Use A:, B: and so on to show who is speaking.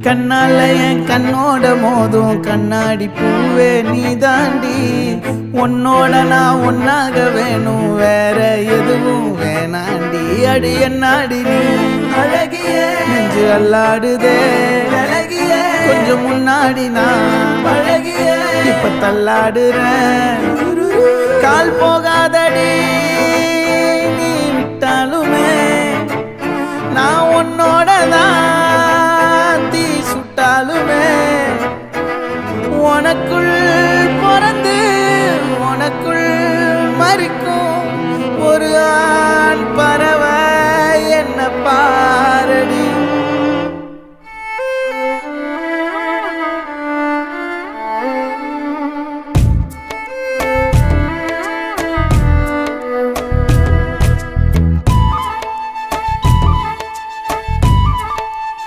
A: கண்ணால என் கண்ணோட மோதும் கண்ணாடி பூவே நீ தாண்டி. உன்னோட நான் ஒன்னாக வேணும், வேற எதுவும் வேணாண்டி. அடி என்னாடி நீ அழகிய நெஞ்சு அல்லாடுதே அழகிய. கொஞ்சம் முன்னாடி நான் அழகிய இப்ப தள்ளாடுறேன். கால் போகாதடி நீ விட்டாலுமே, நான் உன்னோட தான் தீ சுட்டாலுமே. உனக்குள் பிறந்து உனக்குள்